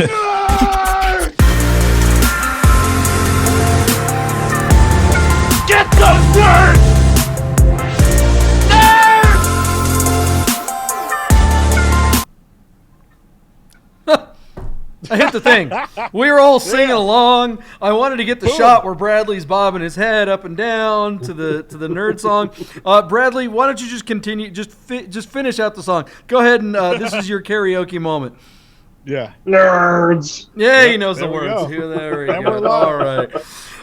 Get those nerds! I hit the thing. We were all singing along. I wanted to get the shot where Bradley's bobbing his head up and down to the nerd song. Bradley, why don't you just continue? Just finish out the song. Go ahead and this is your karaoke moment. Yeah. Nerds. Yeah, he knows the There we words. go. There we And go. we're live.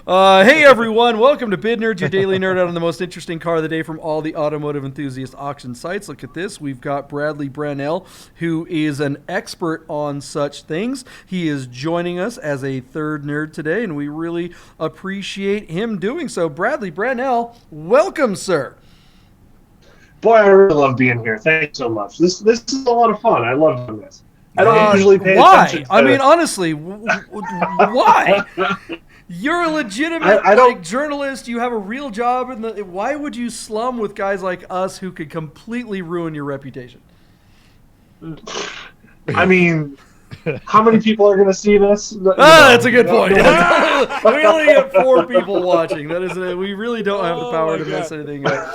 All right. Hey, everyone. Welcome to Bid Nerds, your daily nerd out on the most interesting car of the day from all the automotive enthusiast auction sites. Look at this. We've got Bradley Brannell, who is an expert on such things. He is joining us as a third nerd today, and we really appreciate him doing so. Bradley Brannell, welcome, sir. Boy, I really love being here. Thank you so much. This is a lot of fun. I love doing this. I don't usually pay attention to I mean, honestly, why? You're a legitimate journalist. You have a real job. Why would you slum with guys like us who could completely ruin your reputation? I mean, how many people are going to see this? That's a good point. We only have 4 people watching. That is, we really don't have the power to mess anything up.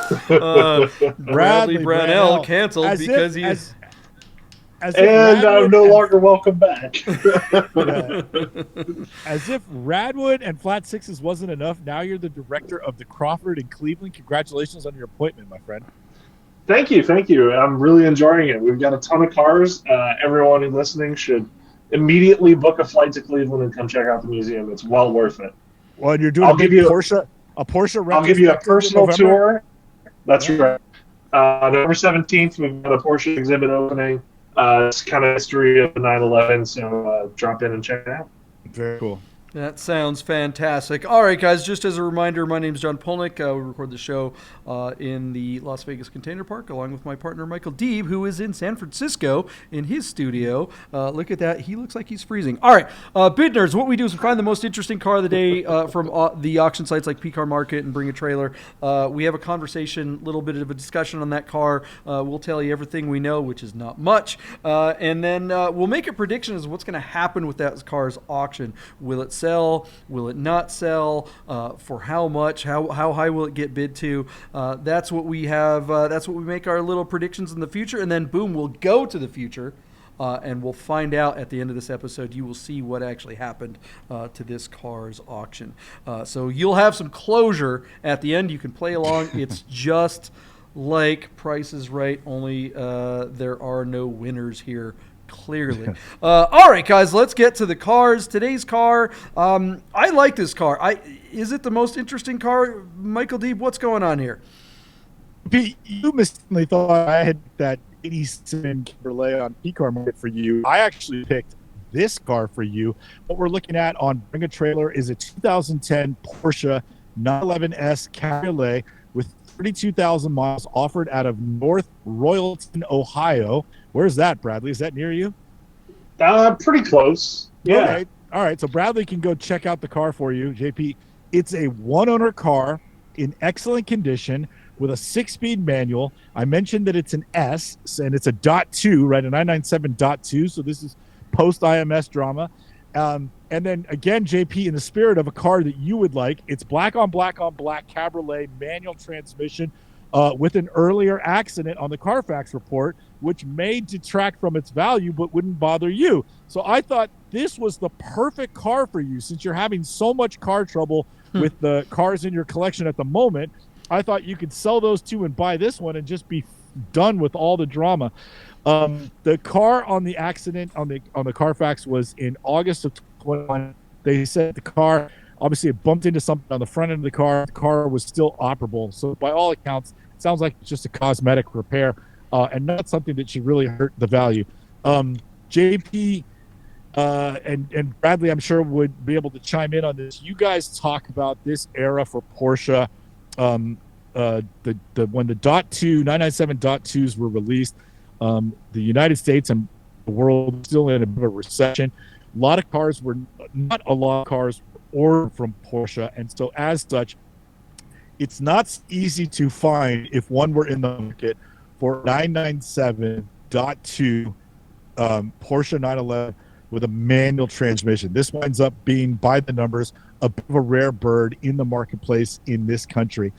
Bradley Brannell canceled because he's... And I'm no longer welcome back. As if Radwood and Flat Sixes wasn't enough, now you're the director of the Crawford in Cleveland. Congratulations on your appointment, my friend. Thank you. I'm really enjoying it. We've got a ton of cars. Everyone who's listening should immediately book a flight to Cleveland and come check out the museum. It's well worth it. Well, and you're doing Porsche. I'll give you a personal tour. That's right. November 17th, we've got a Porsche exhibit opening. It's kind of history of the 911, so drop in and check it out. Very cool. That sounds fantastic. All right, guys, just as a reminder, my name is John Polnik. We record the show in the Las Vegas Container Park along with my partner, Michael Deeb, who is in San Francisco in his studio. Look at that. He looks like he's freezing. All right, Bid Nerds, what we do is we find the most interesting car of the day from the auction sites like PCAR Market and Bring a Trailer. We have a conversation, a little bit of a discussion on that car. We'll tell you everything we know, which is not much. And then we'll make a prediction as to what's going to happen with that car's auction. Will it sell? Will it not sell? For how much? How high will it get bid to? That's what we have. That's what we make our little predictions in the future, and then boom, we'll go to the future, and we'll find out at the end of this episode. You will see what actually happened to this car's auction. So you'll have some closure at the end. You can play along. It's just like Price is Right, only there are no winners here. Clearly. All right, guys, let's get to the cars. Today's car, I like this car. Is it the most interesting car? Michael Deeb, what's going on here? Pete, you mistakenly thought I had that 87 Cabriolet on PCAR Market for you. I actually picked this car for you. What we're looking at on Bring a Trailer is a 2010 Porsche 911S Cabriolet with 32,000 miles offered out of North Royalton, Ohio. Where's that, Bradley? Is that near you? Pretty close. Yeah. Okay. All right. So Bradley can go check out the car for you, JP. It's a one-owner car in excellent condition with a 6-speed manual. I mentioned that it's an S, and it's a .2, right? A 997.2. So this is post-IMS drama. And then again, JP, in the spirit of a car that you would like, it's black on black Cabriolet manual transmission with an earlier accident on the Carfax report, which may detract from its value but wouldn't bother you. So I thought this was the perfect car for you since you're having so much car trouble with the cars in your collection at the moment. I thought you could sell those two and buy this one and just be done with all the drama. The car on the accident on the Carfax was in August of 2021. They said the car, obviously it bumped into something on the front end of the car. The car was still operable. So by all accounts, it sounds like it's just a cosmetic repair and not something that should really hurt the value. JP and Bradley, I'm sure, would be able to chime in on this. You guys talk about this era for Porsche. When the .2 were released, the United States and the world was still in a bit of a recession. Not a lot of cars ordered from Porsche, and so as such, it's not easy to find if one were in the market for 997.2 Porsche 911 with a manual transmission. This winds up being, by the numbers, a bit of a rare bird in the marketplace in this country.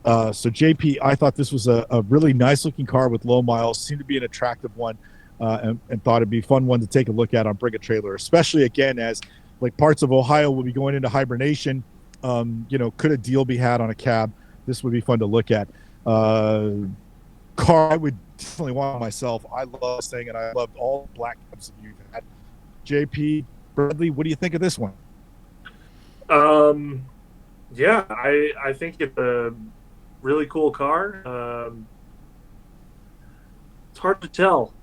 So JP, I thought this was a really nice looking car with low miles, seemed to be an attractive one, and thought it'd be a fun one to take a look at on Bring a Trailer, especially again as like parts of Ohio will be going into hibernation. Could a deal be had on a cab? This would be fun to look at. Car I would definitely want myself. I love this thing, and I loved all the black cabs that you've had. JP, Bradley, what do you think of this one? Yeah, I think it's a really cool car. It's hard to tell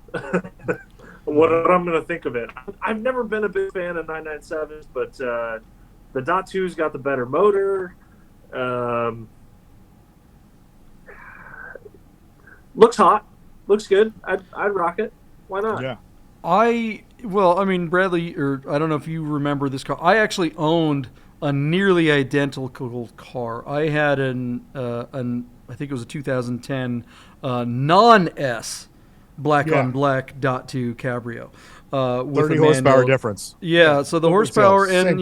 what I'm going to think of it. I've never been a big fan of 997s, but the .2's got the better motor. Looks hot. Looks good. I'd rock it. Why not? Yeah. Bradley, or I don't know if you remember this car. I actually owned a nearly identical car. I had I think it was a 2010 non-S black on black .2 Cabrio. With 30 horsepower difference. Yeah, so the horsepower and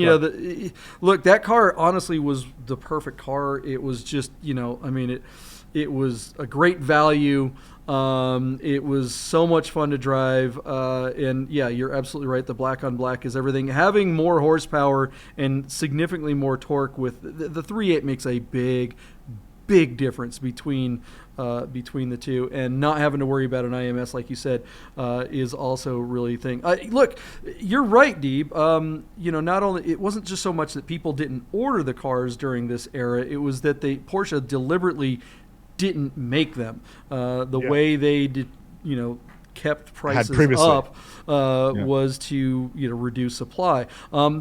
look, that car honestly was the perfect car. It was just it was a great value. It was so much fun to drive. And yeah, you're absolutely right. The black on black is everything. Having more horsepower and significantly more torque with the 3.8 makes a big difference between the two, and not having to worry about an IMS, like you said, is also really a thing. Look, you're right, Deeb. Not only it wasn't just so much that people didn't order the cars during this era, it was that Porsche deliberately didn't make them. Way they did, kept prices up was to reduce supply.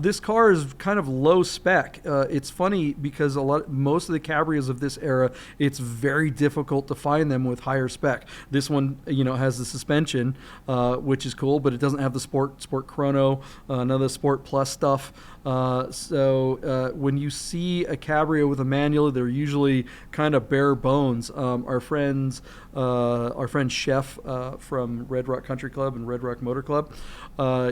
This car is kind of low spec. It's funny because most of the Cabrios of this era, it's very difficult to find them with higher spec. This one has the suspension, which is cool, but it doesn't have the sport chrono, none of the sport plus stuff. So when you see a Cabrio with a manual, they're usually kind of bare bones. Our friend Chef from Red Rock Country Club and Red Rock Motor Club,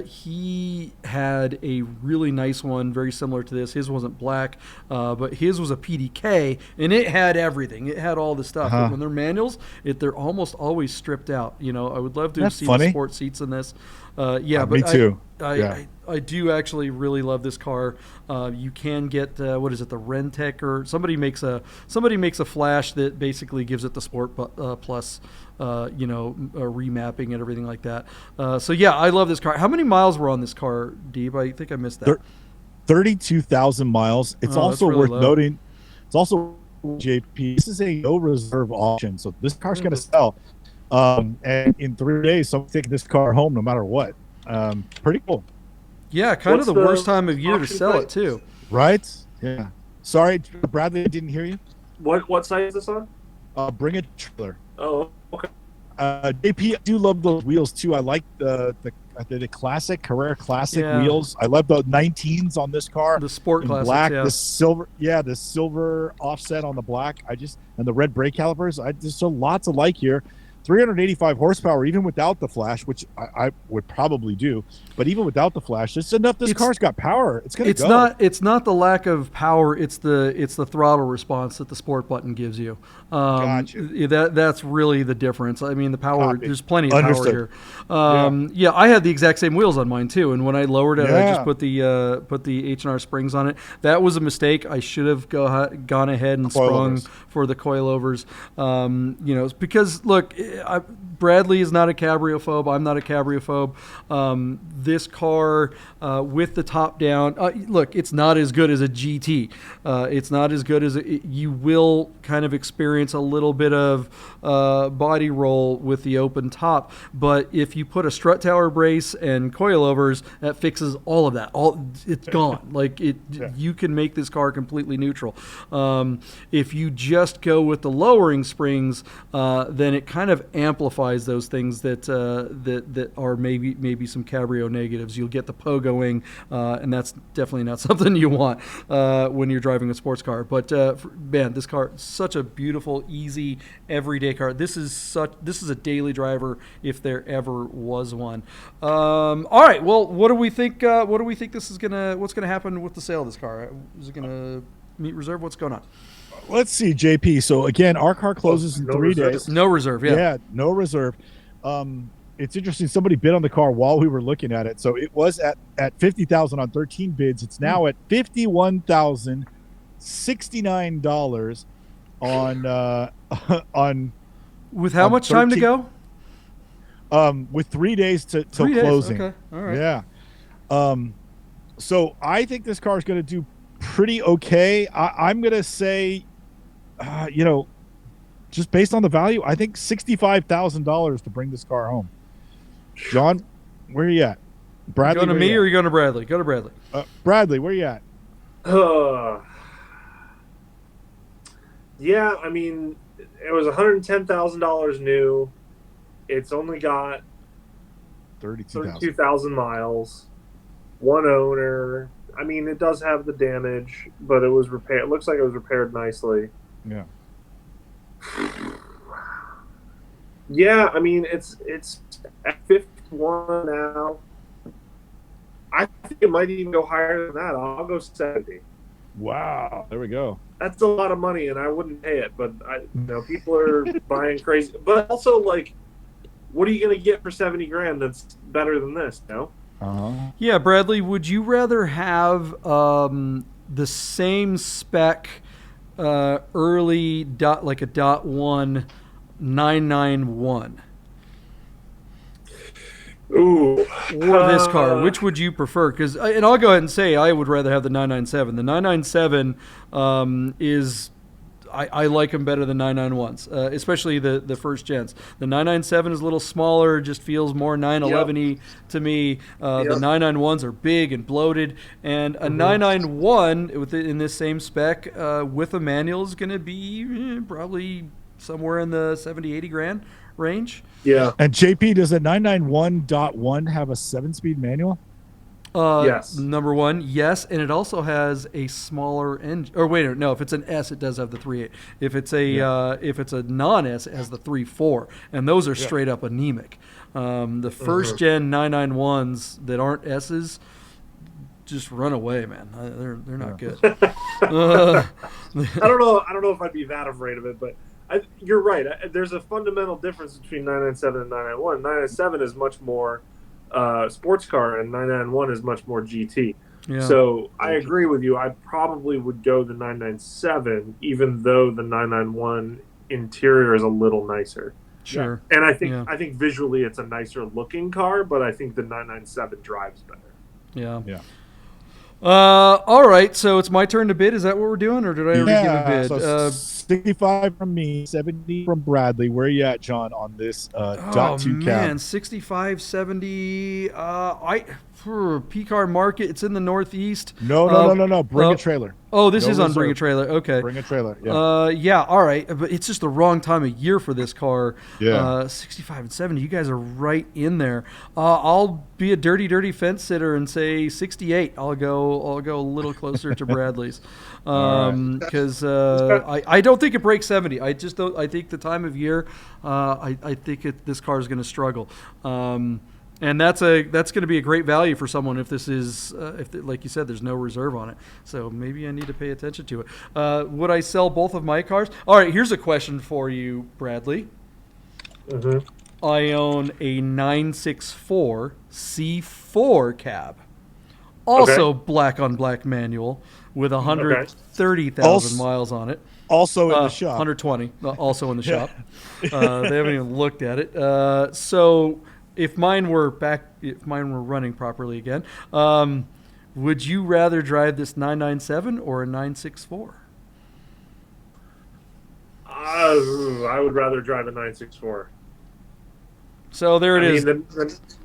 he had a really nice one, very similar to this. His wasn't black, but his was a PDK, and it had everything. It had all the stuff. But when they're manuals, they're almost always stripped out. I would love to see the sport seats in this. Me too. I do actually really love this car. You can get the Rentec, or somebody makes a flash that basically gives it the Sport Plus, remapping and everything like that. So yeah, I love this car. How many miles were on this car, Deeb? I think I missed that. 32,000 miles. It's also really worth low. noting. It's also JP. This is a no reserve auction, so this car's going to sell. And in 3 days, someone's taking this car home no matter what. Pretty cool. Yeah, kind of the worst time of year to sell it too. Right? Yeah. Sorry, Bradley, I didn't hear you. What site is this on? Bring a Trailer. Oh, okay. JP, I do love those wheels too. I like the classic Carrera Classic wheels. I love the 19s on this car. The Sport Classics, black, the silver offset on the black. And the red brake calipers. There's lots of like here. 385 horsepower, even without the flash, which I would probably do. But even without the flash, it's enough. This car's got power. It's going to go. It's not the lack of power. It's the throttle response that the sport button gives you. Gotcha. That's really the difference. I mean, the power. Copy. There's plenty of power here. I had the exact same wheels on mine too. And when I lowered it, I just put the H&R springs on it. That was a mistake. I should have gone ahead and sprung for the coilovers. Because look. Bradley is not a cabriophobe. I'm not a cabriophobe. This car with the top down, look, it's not as good as a GT. It's not as good as you will kind of experience a little bit of body roll with the open top. But if you put a strut tower brace and coilovers, that fixes all of that. It's gone. You can make this car completely neutral. If you just go with the lowering springs, then it kind of of amplifies those things that that are maybe some Cabrio negatives. You'll get the pogoing, and that's definitely not something you want when you're driving a sports car. But man, this car such a beautiful, easy, everyday car. This is a daily driver if there ever was one. All right, well, what do we think? What do we think what's gonna happen with the sale of this car? Is it gonna meet reserve? What's going on? Let's see, JP. So again, our car closes in 3 days. No reserve, yeah. Yeah, no reserve. It's interesting. Somebody bid on the car while we were looking at it. So it was at $50,000 on 13 bids. It's now at $51,069 on with how much 13, time to go? With 3 days till 3 days. closing. Okay, all right. Yeah. So I think this car is going to do pretty okay. I'm going to say, just based on the value, I think $65,000 to bring this car home. John, where are you at? Bradley, you going to me or are you going to Bradley? Go to Bradley. Bradley, where are you at? Yeah, I mean, it was $110,000 new. It's only got 32,000 miles. One owner. I mean, it does have the damage, but it was repaired. It looks like it was repaired nicely. Yeah. Yeah, I mean, it's at 51 now. I think it might even go higher than that. I'll go 70. Wow, there we go. That's a lot of money, and I wouldn't pay it. But people are buying crazy. But also, like, what are you going to get for 70 grand that's better than this? No. Yeah, Bradley, would you rather have the same spec early like a .1 991? Ooh. Or this car? Which would you prefer? And I'll go ahead and say I would rather have the 997. The 997 is... I like them better than 991s, especially the first gens. The 997 is a little smaller, just feels more 911-y to me. The 991s are big and bloated, and a 991 in this same spec with a manual is going to be probably somewhere in the 70, 80 grand range. Yeah. And JP, does a 991.1 have a 7-speed manual? Yes. Number one, yes, and it also has a smaller engine. Or wait, no, if it's an S, it does have the 3.8. If it's a non-S, it has the 3.4, and those are straight up anemic. The first gen 991s that aren't S's just run away, man. They're not good. I don't know if I'd be that afraid of it, but you're right. There's a fundamental difference between 997 and 991. 997 is much more sports car, and 991 is much more GT. Yeah. So I agree with you. I probably would go the 997, even though the 991 interior is a little nicer. Sure. And I think visually it's a nicer looking car, but I think the 997 drives better. Yeah. Yeah. All right, so it's my turn to bid. Is that what we're doing, or did I already give a bid? So 65 from me, 70 from Bradley. Where are you at, John, on this .2 cab? Man, 65, 70. PCAR market. It's in the Northeast. No. Bring a trailer. Oh, this is on Bring a Trailer. Okay. Bring a trailer. Yeah. Yeah. All right, but it's just the wrong time of year for this car. Yeah. 65 and 70. You guys are right in there. I'll be a dirty fence sitter and say 68. I'll go a little closer to Bradley's, because I don't think it breaks 70. I just don't. I think the time of year. I think this car is going to struggle. And that's going to be a great value for someone if this is, like you said, there's no reserve on it. So maybe I need to pay attention to it. Would I sell both of my cars? All right, here's a question for you, Bradley. Mm-hmm. I own a 964 C4 cab. Also black on black manual with 130,000 miles on it. Also in the shop. 120, also in the shop. They haven't even looked at it. So... If mine were running properly again, would you rather drive this 997 or a 964? I would rather drive a 964. So there it is. The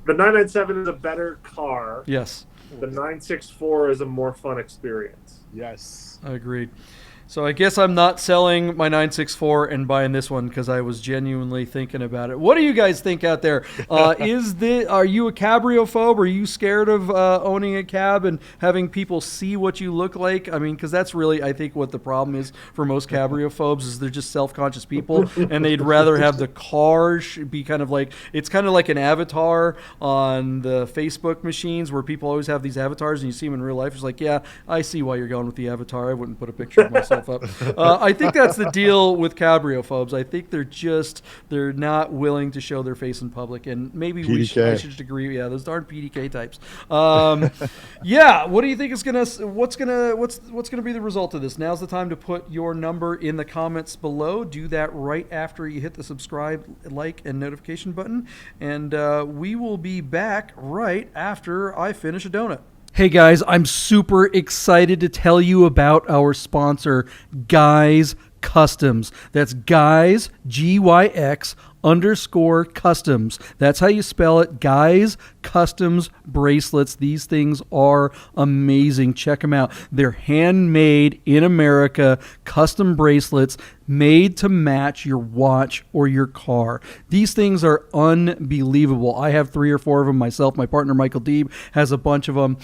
997 is a better car. Yes. The 964 is a more fun experience. Yes. Agreed. So I guess I'm not selling my 964 and buying this one because I was genuinely thinking about it. What do you guys think out there? Are you a cabriophobe? Are you scared of owning a cab and having people see what you look like? I mean, because that's really, I think, what the problem is for most cabriophobes is they're just self-conscious people, and they'd rather have the car be kind of like, it's kind of like an avatar on the Facebook machines where people always have these avatars and you see them in real life. It's like, yeah, I see why you're going with the avatar. I wouldn't put a picture of myself up. I think that's the deal with cabriophobes. I think they're not willing to show their face in public, and maybe I should just agree. Yeah, those darn PDK types. Yeah, what do you think is what's gonna be the result of this? Now's the time to put your number in the comments below. Do that right after you hit the subscribe, like, and notification button, and we will be back right after I finish a donut. Hey guys, I'm super excited to tell you about our sponsor, Guys Customs. That's Guys, Gyx _customs. That's how you spell it. Guys Customs bracelets. These things are amazing. Check them out. They're handmade in America, custom bracelets made to match your watch or your car. These things are unbelievable. I have 3 or 4 of them myself. My partner Michael Deeb has a bunch of them.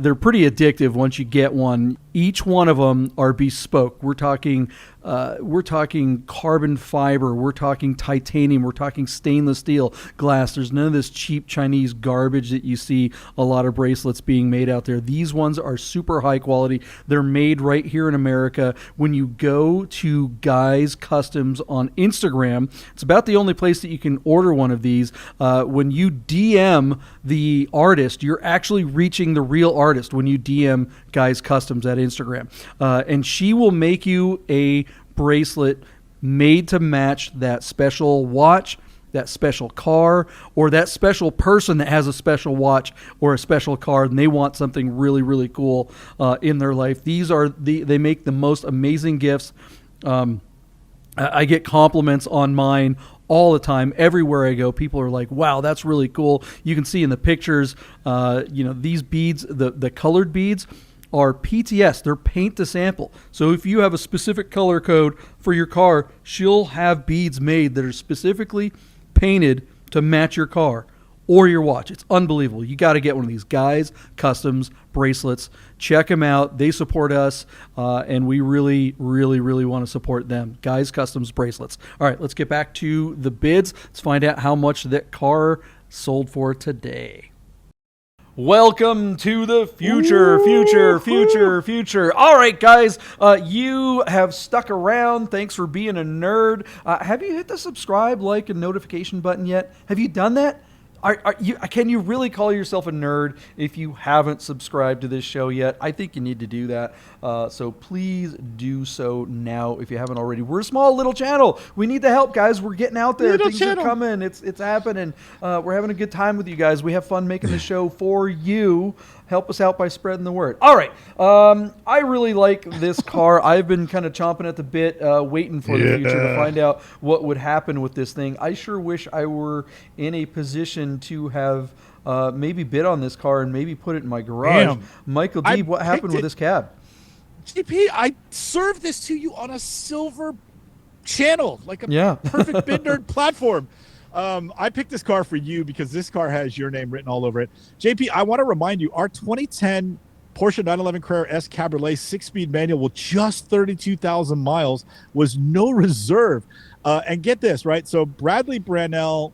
They're pretty addictive once you get one. Each one of them are bespoke. We're talking carbon fiber. We're talking titanium. We're talking stainless steel, glass. There's none of this cheap Chinese garbage that you see a lot of bracelets being made out there. These ones are super high quality. They're made right here in America. When you go to Guys Customs on Instagram, it's about the only place that you can order one of these. When you DM the artist, you're actually reaching the real artist when you DM Guys Customs at Instagram. And she will make you a bracelet made to match that special watch, that special car, or that special person that has a special watch or a special car and they want something really, really cool in their life. They make the most amazing gifts. I get compliments on mine all the time. Everywhere I go, people are like, wow, that's really cool. You can see in the pictures, these beads, the colored beads are PTS. They're paint to sample. So if you have a specific color code for your car, she'll have beads made that are specifically painted to match your car or your watch. It's unbelievable. You got to get one of these Guys Customs bracelets. Check them out. They support us, and we really, really, really want to support them. Guys Customs bracelets. All right, let's get back to the bids. Let's find out how much that car sold for today. Welcome to the future. All right, guys, you have stuck around. Thanks for being a nerd. Have you hit the subscribe, like, and notification button yet? Have you done that? Can you really call yourself a nerd if you haven't subscribed to this show yet? I think you need to do that. So please do so now if you haven't already. We're a small little channel. We need the help, guys. We're getting out there. Things are coming. It's happening. We're having a good time with you guys. We have fun making the show for you. Help us out by spreading the word. All right. I really like this car. I've been kind of chomping at the bit, waiting for the future to find out what would happen with this thing. I sure wish I were in a position to have maybe bid on this car and maybe put it in my garage. Damn. Michael Deeb, what happened with this cab? GP, I served this to you on a silver channel, like a perfect bid nerd platform. I picked this car for you because this car has your name written all over it. JP, I want to remind you, our 2010 Porsche 911 Carrera S Cabriolet 6-speed manual with just 32,000 miles was no reserve. And get this, right? So Bradley Brannell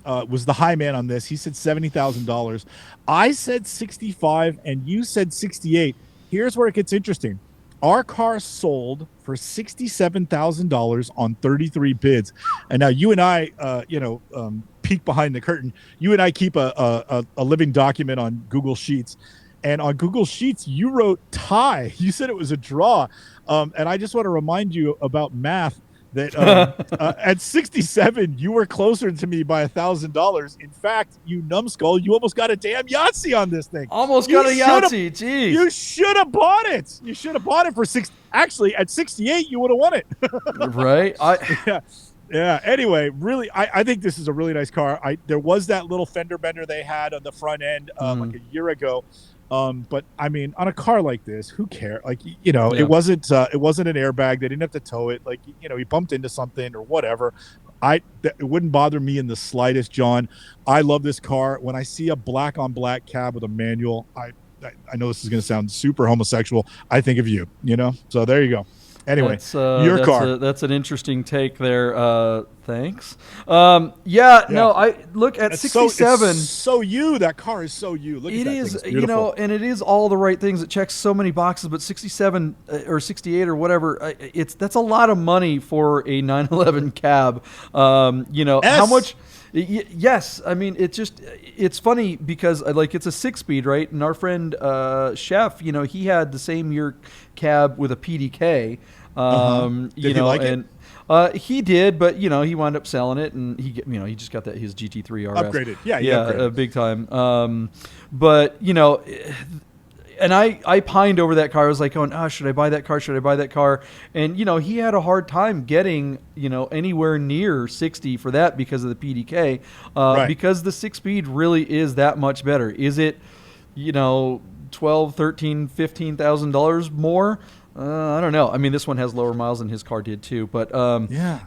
was the high man on this. He said $70,000. I said 65 and you said 68. Here's where it gets interesting. Our car sold for $67,000 on 33 bids. And now you and I, peek behind the curtain. You and I keep a living document on Google Sheets. And on Google Sheets, you wrote tie. You said it was a draw. And I just want to remind you about math that at 67, you were closer to me by $1,000. In fact, you numbskull, you almost got a damn Yahtzee on this thing. Almost got a Yahtzee. Jeez. You should have bought it. You should have bought it for Actually, at 68, you would have won it. Right? Yeah. Anyway, really, I think this is a really nice car. There was that little fender bender they had on the front end like a year ago. But I mean, on a car like this, who cares? Like, Yeah. it wasn't an airbag. They didn't have to tow it. Like, he bumped into something or whatever. It wouldn't bother me in the slightest, John. I love this car. When I see a black on black cab with a manual, I know this is going to sound super homosexual. I think of you, So there you go. Anyway, your car. That's an interesting take there. Thanks. No, I look at 67. So you, that car is so you. Look at that It is, thing. It's and it is all the right things. It checks so many boxes, but 67 or 68 or whatever, that's a lot of money for a 911 cab. How much? Yes, I mean it's funny because it's a 6-speed, right? And our friend Chef, he had the same year cab with a PDK. Did he like it? He did, but he wound up selling it, and he just got his GT3 RS upgraded. Yeah, upgraded. Big time. But and I pined over that car. I was like, oh, should I buy that car? Should I buy that car? And he had a hard time getting anywhere near 60 for that because of the PDK. Right. Because the 6-speed really is that much better. Is it $12,000, $13,000, $15,000 more? I don't know. I mean, this one has lower miles than his car did too, but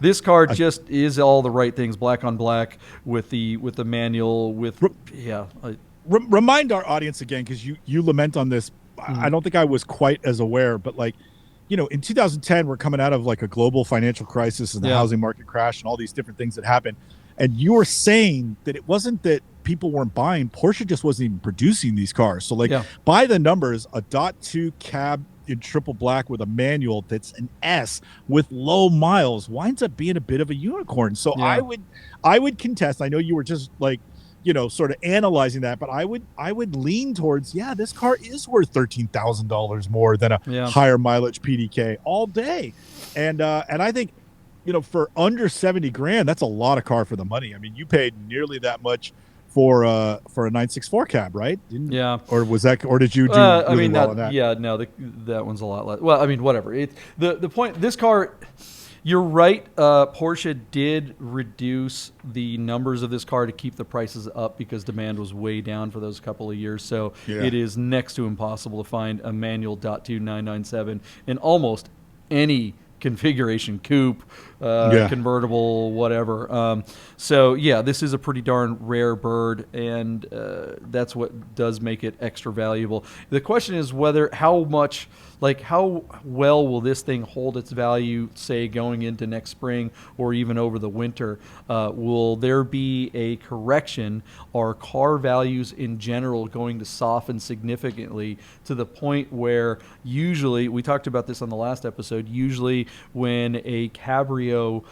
this car just is all the right things, black on black with the manual Remind our audience again, because you lament on this. I don't think I was quite as aware, but in 2010, we're coming out of like a global financial crisis and the housing market crash and all these different things that happened. And you were saying that it wasn't that people weren't buying. Porsche just wasn't even producing these cars. So by the numbers, a .2 cab in triple black with a manual that's an S with low miles winds up being a bit of a unicorn. So I would contest. I know you were just sort of analyzing that, but I would lean towards, this car is worth $13,000 more than a higher mileage PDK all day. And I think, for under 70 grand, that's a lot of car for the money. I mean, you paid nearly that much for a 964 cab, right? Or was that, or did you do really well on that? Yeah, no, that one's a lot less. Well, I mean, whatever. The point, this car, you're right. Porsche did reduce the numbers of this car to keep the prices up because demand was way down for those couple of years. So it is next to impossible to find a manual .2 997 in almost any configuration, coupe, convertible, whatever. This is a pretty darn rare bird, and that's what does make it extra valuable. The question is how well will this thing hold its value, say, going into next spring or even over the winter? Will there be a correction? Are car values in general going to soften significantly to the point where usually, we talked about this on the last episode, usually when a Cabrio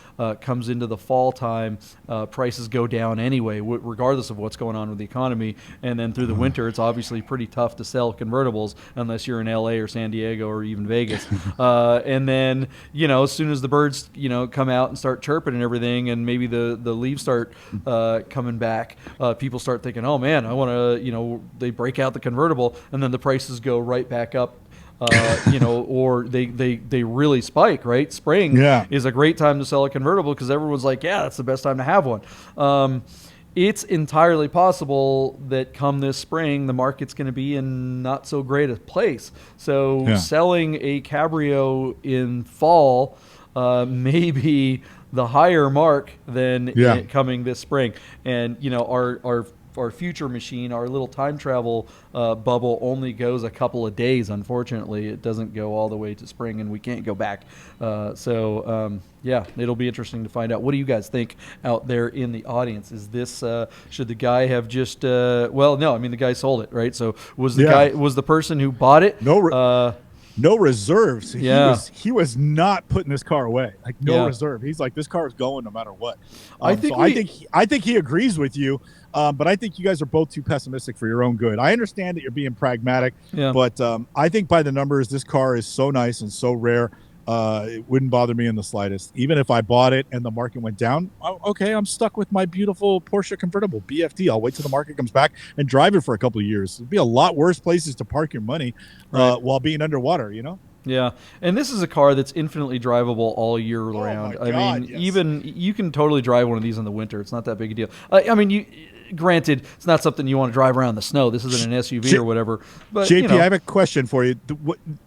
comes into the fall time, prices go down anyway, regardless of what's going on with the economy. And then through the winter, it's obviously pretty tough to sell convertibles unless you're in LA or San Diego or even Vegas. And then, as soon as the birds, come out and start chirping and everything, and maybe the leaves start coming back, people start thinking, oh man, I want to, they break out the convertible, and then the prices go right back up. Or they really spike, right? Spring is a great time to sell a convertible because everyone's like, that's the best time to have one. It's entirely possible that come this spring, the market's going to be in not so great a place. So selling a Cabrio in fall may be the higher mark than coming this spring. And, our future machine, our little time travel bubble only goes a couple of days, unfortunately. It doesn't go all the way to spring, and we can't go back. It'll be interesting to find out. What do you guys think out there in the audience? Is this, should the guy have just, the guy sold it, right? So was the person who bought it? No reserves. He was not putting this car away. Like reserve. He's like, this car is going no matter what. I think he agrees with you. But I think you guys are both too pessimistic for your own good. I understand that you're being pragmatic, but I think by the numbers, this car is so nice and so rare. It wouldn't bother me in the slightest. Even if I bought it and the market went down, okay, I'm stuck with my beautiful Porsche convertible BFD. I'll wait till the market comes back and drive it for a couple of years. It'd be a lot worse places to park your money while being underwater, Yeah, and this is a car that's infinitely drivable all year round. my God, I mean, yes. even you can totally drive one of these in the winter. It's not that big a deal. I mean, granted, it's not something you want to drive around in the snow. This isn't an SUV or whatever. But JP, you know, I have a question for you.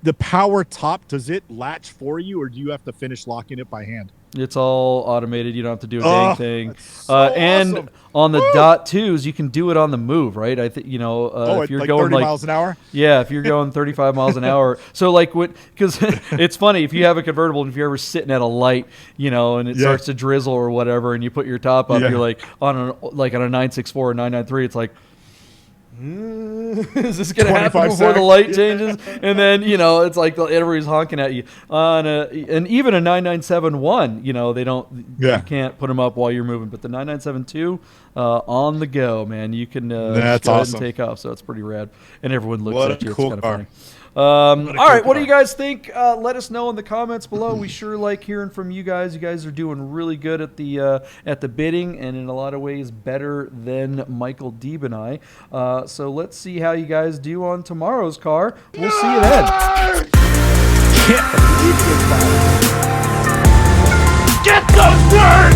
The power top, does it latch for you, or do you have to finish locking it by hand? it's all automated. You don't have to do a dang thing. That's so and awesome. on the dot twos, you can do it on the move, right? I think if you're like going 30 like miles an hour? yeah, if you're going 35 miles an hour. So like because it's funny if you have a convertible and if you're ever sitting at a light, and it starts to drizzle or whatever, and you put your top up, you're like on a 964 or 993. It's like, is this going to happen 25 before the seconds. light changes? And then, it's like everybody's honking at you. And even a 9971, they don't, you can't put them up while you're moving. But the 9972, on the go, man, you can That's go ahead awesome. and take off. So it's pretty rad. And everyone looks What at a you. cool It's kind of car. funny. All right, what do car. you guys think? Let us know in the comments below. We sure like hearing from you guys. You guys are doing really good at the bidding, and in a lot of ways better than Michael Deeb and I. So let's see how you guys do on tomorrow's car. We'll see you then. Can't believe this. Get those words!